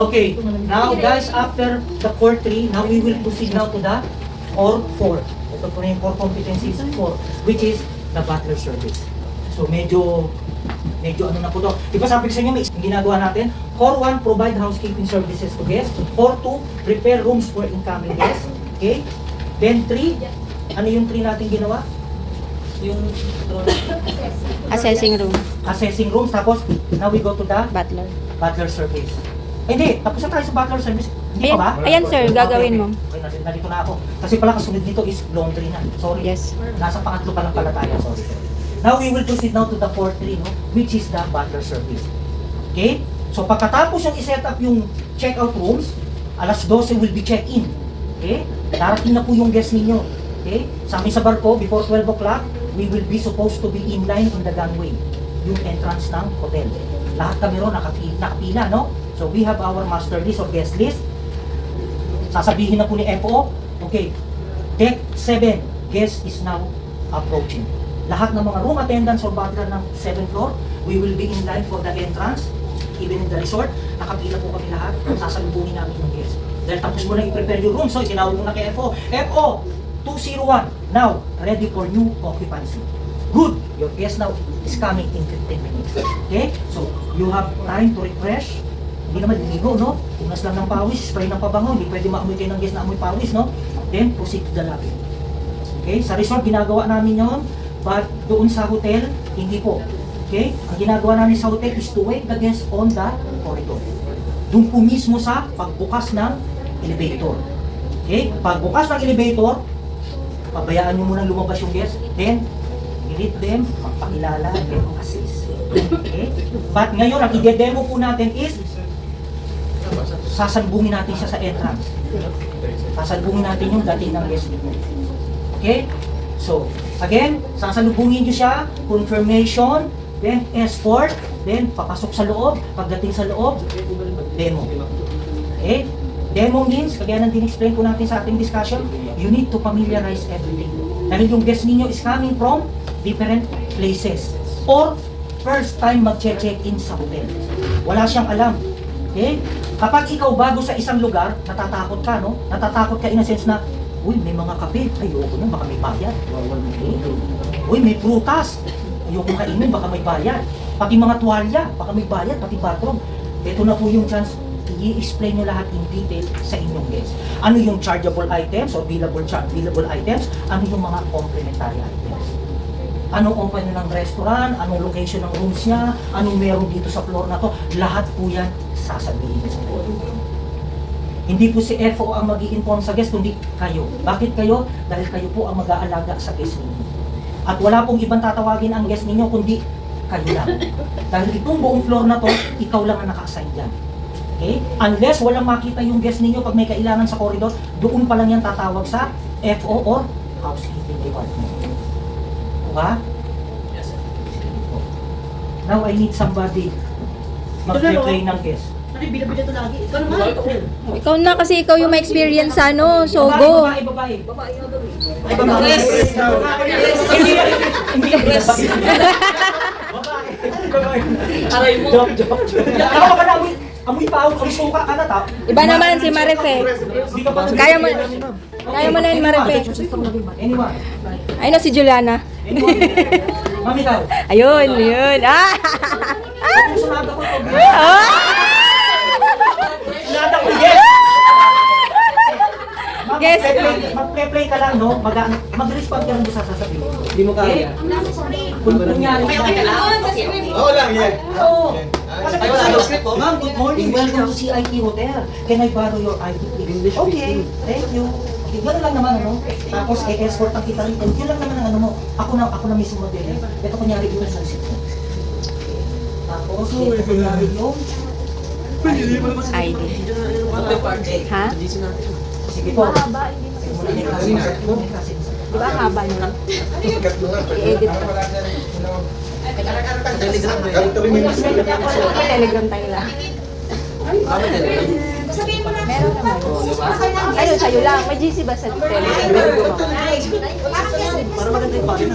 Okay, now guys, after the core 3, now we will proceed now to the core 4. Ito po na yung core competencies 4, which is the butler service. So medyo ano na po to. Di ba sabi ko sa inyo, may ginagawa natin? Core 1, provide housekeeping services to guests. Core 2, prepare rooms for incoming guests. Okay? Then 3, ano yung 3 natin ginawa? Yung Assessing room. assessing rooms. Tapos, now we go to the Butler. butler service. Hindi, tapos na tayo sa butler service. Hindi pa ba? Ayan sir, gagawin mo. Okay, nandito na ako. Kasi pala kasunod dito is laundry na. Sorry. Yes. Nasa pangatlo pa lang pala tayo. Sorry. Now we will proceed now to the fourth 3, no? Which is the butler service. Okay? So pagkatapos yung i-set up yung check-out rooms, alas 12 will be check-in. Okay? Darating na po yung guest ninyo. Okay? Sa amin sa barko, before 12 o'clock, we will be supposed to be in line in the gangway. Yung entrance ng hotel. Lahat kami ron nakapila, no? So we have our master list or guest list. Sasabihin na po ni FO, okay, deck 7, guest is now approaching. Lahat ng mga room attendants or butler ng 7th floor, we will be in line for the entrance. Even in the resort, nakapila po kami lahat, sasalubungin namin yung guest. Dahil tapos mo na i-prepare yung room, so itinawag mo na kay FO, FO 201, now, ready for new occupancy. Good! Your guest now is coming in 15 minutes. Okay? So, you have time to refresh. Hindi naman liligo, no? Unas lang ng pawis, spray ng pabango, hindi pwede maamoy kayo ng guest na amoy pawis, no? Then, proceed to the lobby. Okay? Sa resort, ginagawa namin yon, but doon sa hotel, hindi po. Okay? Ang ginagawa namin sa hotel is to wait the guest on the corridor. Doon po mismo sa pagbukas ng elevator. Okay? Pagbukas ng elevator, pabayaan nyo munang lumabas yung guest, then, greet them, magpakilala, then assist. Okay? But ngayon, ang i-demo po natin is, sasalubungin natin siya sa entrance. Sasalubungin natin yung dating ng guest ninyo. Okay? So, again, sasalubungin nyo siya, confirmation, then escort, then papasok sa loob, pagdating sa loob, demo. Okay? Demo means, kagaya nang din-explain ko natin sa ating discussion, you need to familiarize everything. Dahil yung guest ninyo is coming from different places or first time mag-check-in sa hotel. Wala siyang alam. Okay? Kapag ikaw bago sa isang lugar, natatakot ka, no? Natatakot ka in a sense na, uy, may mga kape, ayoko na, baka may bayad. Okay? Uy, may prutas, ayoko kainin, baka may bayad. Pati mga tuwalya, baka may bayad, pati bathroom. Ito na po yung chance, i-explain nyo lahat in detail sa inyong guest. Ano yung chargeable items or billable items, ano yung mga complementary items. Anong open ng restaurant, anong location ng rooms niya, anong meron dito sa floor na to, lahat po yan sasabihin sa floor. Hindi po si FO ang mag-i-inform sa guest, kundi kayo. Bakit kayo? Dahil kayo po ang mag-aalaga sa guest ninyo. At wala pong ibang tatawagin ang guest ninyo, kundi kayo lang. Dahil itong buong floor na to, ikaw lang ang naka-assign dyan. Okay? Unless walang makita yung guest ninyo pag may kailangan sa corridor, doon pa lang yan tatawag sa FO or housekeeping department. Diba? Yes, sir. Now I need somebody mag-play ng guest. Ano yung binabida ito lagi? Ikaw naman. Ikaw na kasi ikaw yung may experience sa ano, so Babae, go. babae, babae. Babae nga daw eh. Ay, babae. Yes. Hindi, hindi. Yes. Babae. Babae. Aray mo. Joke. Ako ka na, amoy pawag, amoy suka ka na, ta. Iba naman si Marife. Hindi ka pa. Kaya mo na yun, Marife. Anyone. Ayun na si Juliana. Anyone. Mami daw. Ayun, yun. Ah! Kung sunada ko, sunada ko, yes. Guess. Mag-play ka lang, no? Mag-respond ka lang doon sa sasabihin. Hindi mo kaya. Kung kunyari ka. Oo lang, yan. Oo. Kasi Ay, wala daw script, oh. Ma'am, good morning. Welcome to CIT Hotel. Can I borrow your ID, please? Okay, thank you. Okay, gano'n lang naman, ano? Tapos, escort ang kita rin. Yun lang naman ang ano mo. Ako na mismo din. Ito kunyari yung sa seat mo. Tapos, ito kunyari yung ID. Ha? sige po. Mahaba, hindi Di ba haba nyo? I-edit ko. Telegram tayo lang. Sabihin mo na. Meron naman. Ayun, sa'yo lang. May GC ba sa Telegram? Parang yan. Para maganda yung pagin.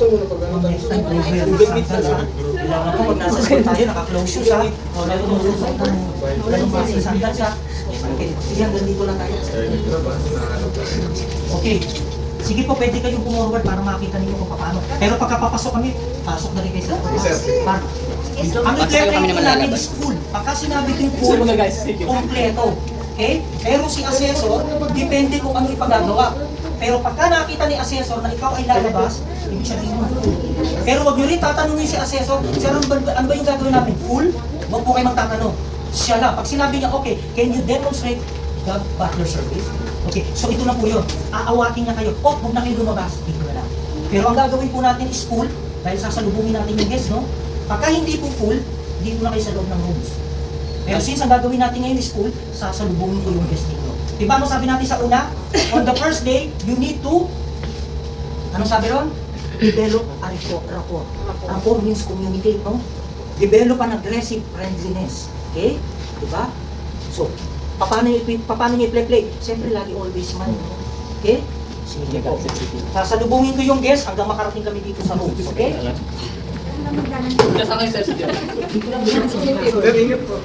Sakto mo na pag ano Next time, we'll wear the sandals, ha? Kailangan po, pag nasa school tayo, naka-close shoes, ha? O, lalo mo susot ng ganong klaseng sandals, ha? Okay, sige, hanggang dito lang tayo. Okay. Sige po, pwede kayong pumorward para makita ninyo kung paano. Pero pagkapapasok kami, pasok na rin kayo sa Para. Ang i-clarify namin is full. Pagka sinabi kong full, Mga guys, sige. kompleto. Okay? Pero si assessor, depende kung ano ipagagawa. Pero pagka nakita ni assessor na ikaw ay lalabas, ibig sabihin mo full. Pero wag nyo rin tatanungin si assessor, sir, ano ba yung gagawin namin? Full? Wag po kayo magtatanong. Siya lang. Pag sinabi niya, okay, can you demonstrate the butler service? Okay, so ito na po yun. Aawatin niya kayo. Oh, huwag na kayo lumabas. Dito na lang. Pero ang gagawin po natin is full, dahil sasalubungin natin yung guest, no? Pagka hindi po full, dito na kayo sa loob ng rooms. Pero since ang gagawin natin ngayon is full, sasalubungin ko yung guest dito. Diba ano sabi natin sa una? On the first day, you need to, ano sabi ron? Develop a rapport. Rapport means communicate, no? Develop an aggressive friendliness. Okay? Diba? So, paano niyo i-play? Siyempre, lagi always smile. No? Okay? Sige po. Sasalubungin ko yung guest hanggang makarating kami dito sa rooms. Okay? Nasa kayo sir, sige. Sir, ingat po.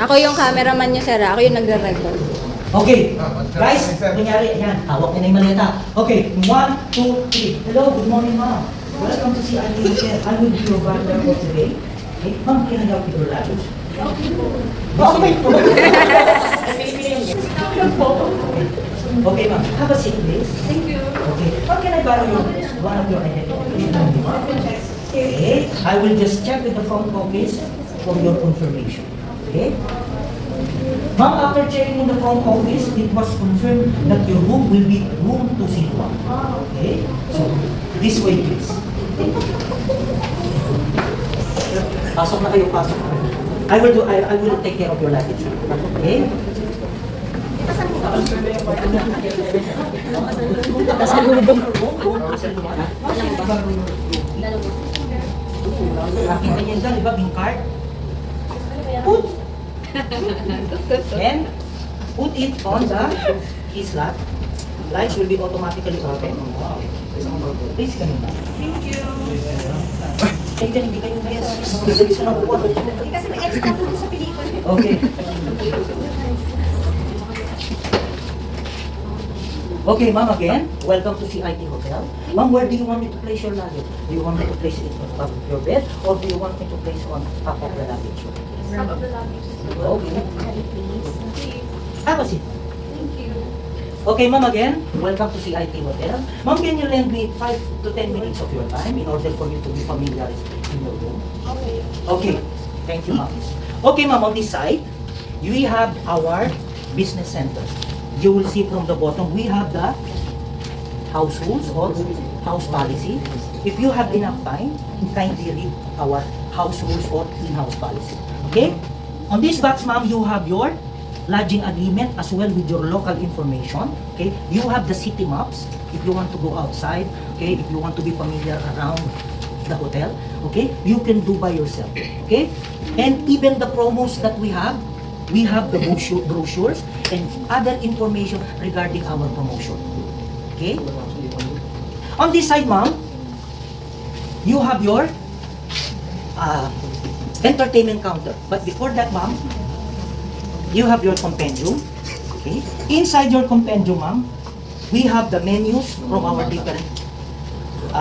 Ako yung cameraman niyo, sir. Ako yung nagre-record. Okay. Guys, nangyari. Yan. Hawak niya na yung maleta. Okay. 1, 2, 3. Hello. Good morning, ma'am. Welcome to CIT Hotel. I will be your butler for today. Okay. Ma'am, can I help you with your luggage? Okay. Okay, ma'am. Have a seat, please. Thank you. Okay. Ma'am, can I borrow one of your identity? Okay. I will just check with the front office for your confirmation. Okay? Ma'am, after checking in the front office, it was confirmed that your room will be room 201. Okay? So, this way, please. Pasok na kayo, pasok na kayo. I will take care of your luggage. Okay? Aking ganyan dyan, di ba? Being card. Put. Then, put it on the key slot. Lights will be automatically open. Please, kanina. Thank you. Eh, dyan, hindi kayo yes. Isa na kukuha. Kasi may extra po sa pelikula. Okay. Okay, ma'am, again, welcome to CIT Hotel. Ma'am, where do you want me to place your luggage? Do you want me to place it on top of your bed, or do you want me to place on top of the luggage? Some of the luggage. Okay. Please. Have a seat. Thank you. Okay, ma'am, again, welcome to CIT Hotel. Ma'am, can you lend me 5 to 10 minutes of your time in order for you to be familiar in your room? Okay. Okay, thank you, ma'am. Okay, ma'am, on this side, we have our business center. You will see from the bottom, we have the house rules or house policy. If you have enough time, kindly read our house rules or in-house policy. Okay? On this box, ma'am, you have your lodging agreement as well with your local information. Okay? You have the city maps if you want to go outside. Okay? If you want to be familiar around the hotel. Okay? You can do by yourself. Okay? And even the promos that we have the brochures and other information regarding our promotion. Okay? On this side, ma'am, you have your entertainment counter. But before that, ma'am, you have your compendium. Okay? Inside your compendium, ma'am, we have the menus from our different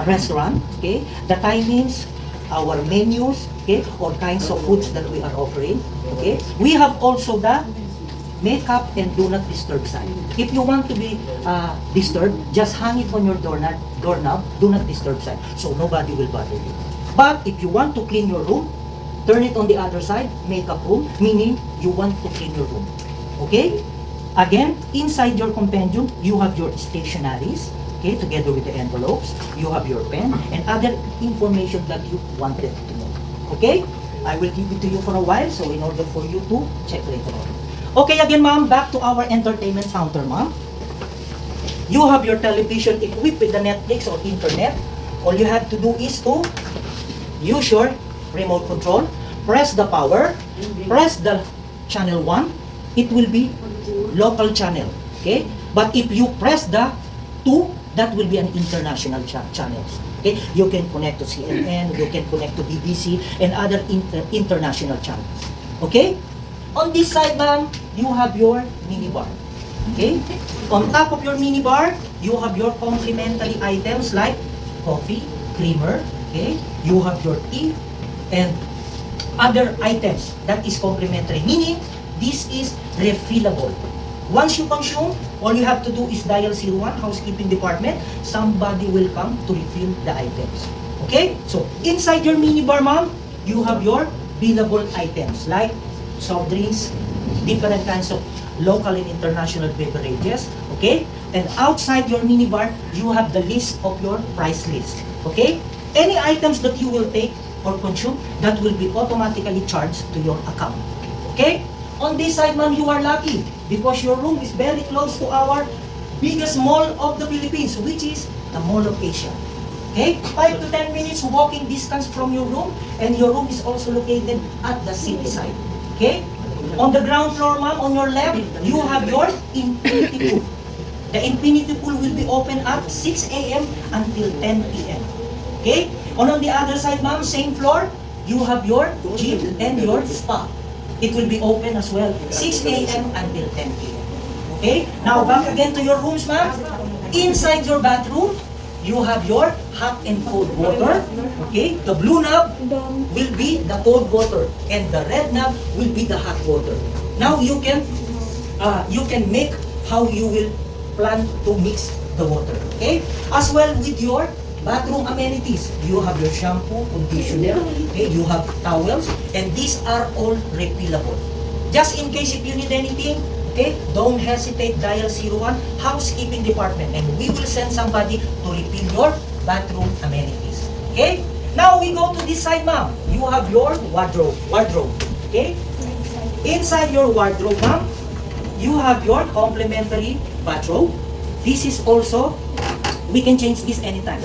restaurant. Okay? The timings, our menus, okay, or kinds of foods that we are offering. Okay? We have also the makeup and do not disturb sign. If you want to be disturbed, just hang it on your doorknob, do not disturb sign, so nobody will bother you. But if you want to clean your room, turn it on the other side, makeup room, meaning you want to clean your room. Okay? Again, inside your compendium, you have your stationaries, okay, together with the envelopes, you have your pen, and other information that you wanted to know. Okay? I will give it to you for a while, so in order for you to check later on. Okay, again, ma'am, back to our entertainment counter, ma'am. You have your television equipped with the Netflix or internet. All you have to do is to use your remote control, press the power, press the channel 1, it will be local channel, okay? But if you press the 2, that will be an international channels. Okay, you can connect to CNN, you can connect to BBC and other international channels. Okay, on this side, ma'am, you have your minibar. Okay, on top of your minibar, you have your complementary items like coffee, creamer. Okay, you have your tea and other items that is complementary, meaning this is refillable. Once you consume, all you have to do is dial 01, housekeeping department. Somebody will come to refill the items. Okay? So, inside your minibar, ma'am, you have your billable items like soft drinks, different kinds of local and international beverages. Okay? And outside your minibar, you have the list of your price list. Okay? Any items that you will take or consume, that will be automatically charged to your account. Okay? On this side, ma'am, you are lucky because your room is very close to our biggest mall of the Philippines, which is the Mall of Asia. Okay? 5 to 10 minutes walking distance from your room, and your room is also located at the city side. Okay? On the ground floor, ma'am, on your left, you have your infinity pool. The infinity pool will be open at 6 a.m. until 10 p.m. Okay? On the other side, ma'am, same floor, you have your gym and your spa. It will be open as well, 6 a.m. until 10 p.m. Okay? Now, back again to your rooms, ma'am. Inside your bathroom, you have your hot and cold water. Okay? The blue knob will be the cold water, and the red knob will be the hot water. Now, you can make how you will plan to mix the water. Okay? As well with your bathroom amenities, you have your shampoo, conditioner, okay, you have towels, and these are all refillable. Just in case if you need anything, okay, don't hesitate, dial 01, housekeeping department, and we will send somebody to refill your bathroom amenities. Okay? Now we go to this side, ma'am. You have your wardrobe. Okay? Inside your wardrobe, ma'am, you have your complimentary bathrobe. This is also, we can change this anytime.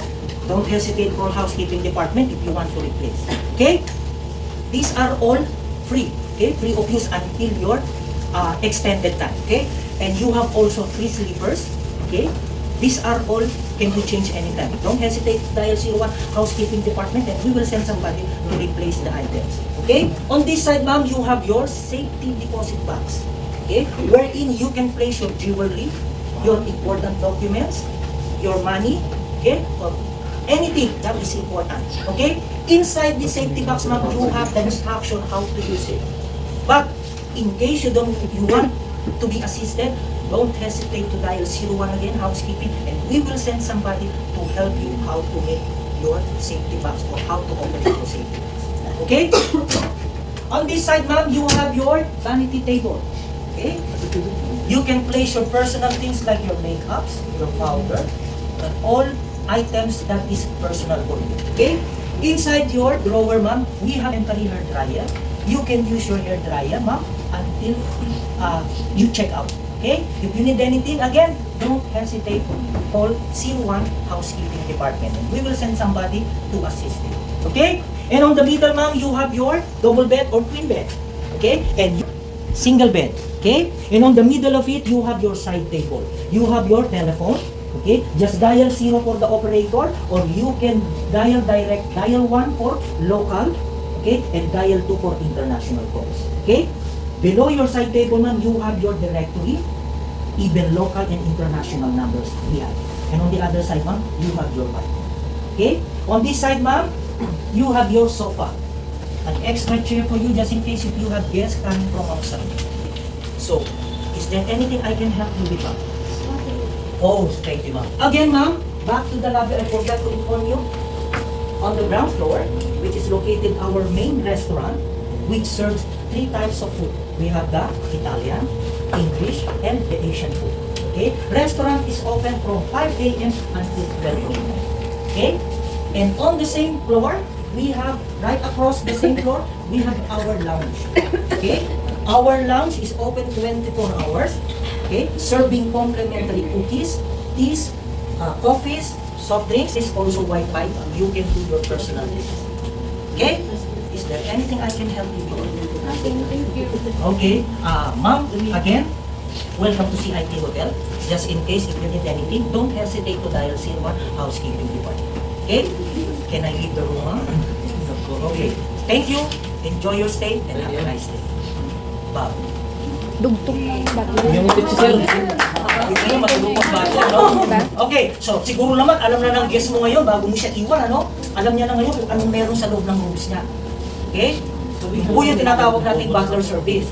Don't hesitate, call housekeeping department if you want to replace. Okay? These are all free. Okay? Free of use until your extended time. Okay? And you have also free slippers. Okay? These are all can be changed anytime. Don't hesitate, dial 01 housekeeping department and we will send somebody to replace the items. Okay? On this side, ma'am, you have your safety deposit box. Okay? Wherein you can place your jewelry, your important documents, your money, okay? Or anything that is important. Okay? Inside the safety box, ma'am, you have the instruction how to use it. But in case you want to be assisted, don't hesitate to dial 01 again, housekeeping, and we will send somebody to help you how to make your safety box or how to operate your safety box. Okay? On this side, ma'am, you have your vanity table. Okay? You can place your personal things like your makeups, your powder, and all items that is personal for you. Okay? Inside your drawer, ma'am, we have a hair dryer. You can use your hair dryer, ma'am, until you check out. Okay? If you need anything, again, don't hesitate to call C1 Housekeeping Department. And we will send somebody to assist you. Okay? And on the middle, ma'am, you have your double bed or twin bed. Okay? And single bed. Okay? And on the middle of it, you have your side table. You have your telephone. Okay? Just dial 0 for the operator, or you can dial direct, dial 1 for local, okay? And dial 2 for international calls. Okay? Below your side table, ma'am, you have your directory, even local and international numbers we have. And on the other side, ma'am, you have your bike. Okay? On this side, ma'am, you have your sofa. An extra chair for you just in case if you have guests coming from outside. So, is there anything I can help you with, ma'am? Oh, thank you, ma'am. Again, ma'am, back to the lobby. I forgot to inform you. On the ground floor, which is located our main restaurant, which serves 3 types of food. We have the Italian, English, and the Asian food. Okay? Restaurant is open from 5 a.m. until 12 a.m. Okay? And on the same floor, we have, right across the same floor, we have our lounge. Okay? Our lounge is open 24 hours. Okay, serving complimentary cookies, teas, coffees, soft drinks. Is also Wi-Fi. You can do your personal business. Okay? Is there anything I can help you with? Thank you. Okay, ma'am, again, welcome to CIT Hotel. Just in case if you need anything, don't hesitate to dial Silmar Housekeeping Department. Okay? Can I leave the room, ma'am? Okay. Thank you. Enjoy your stay and have a nice day. Bye. Dugtong na yung bagay. Yung tip si Sir. Gusto nyo matulungan ba ito, no? Okay, so siguro naman alam na ng guest mo ngayon bago mo siya iwan, ano? Alam niya na ngayon kung anong meron sa loob ng rooms niya. Okay? So, yung tinatawag nating butler service.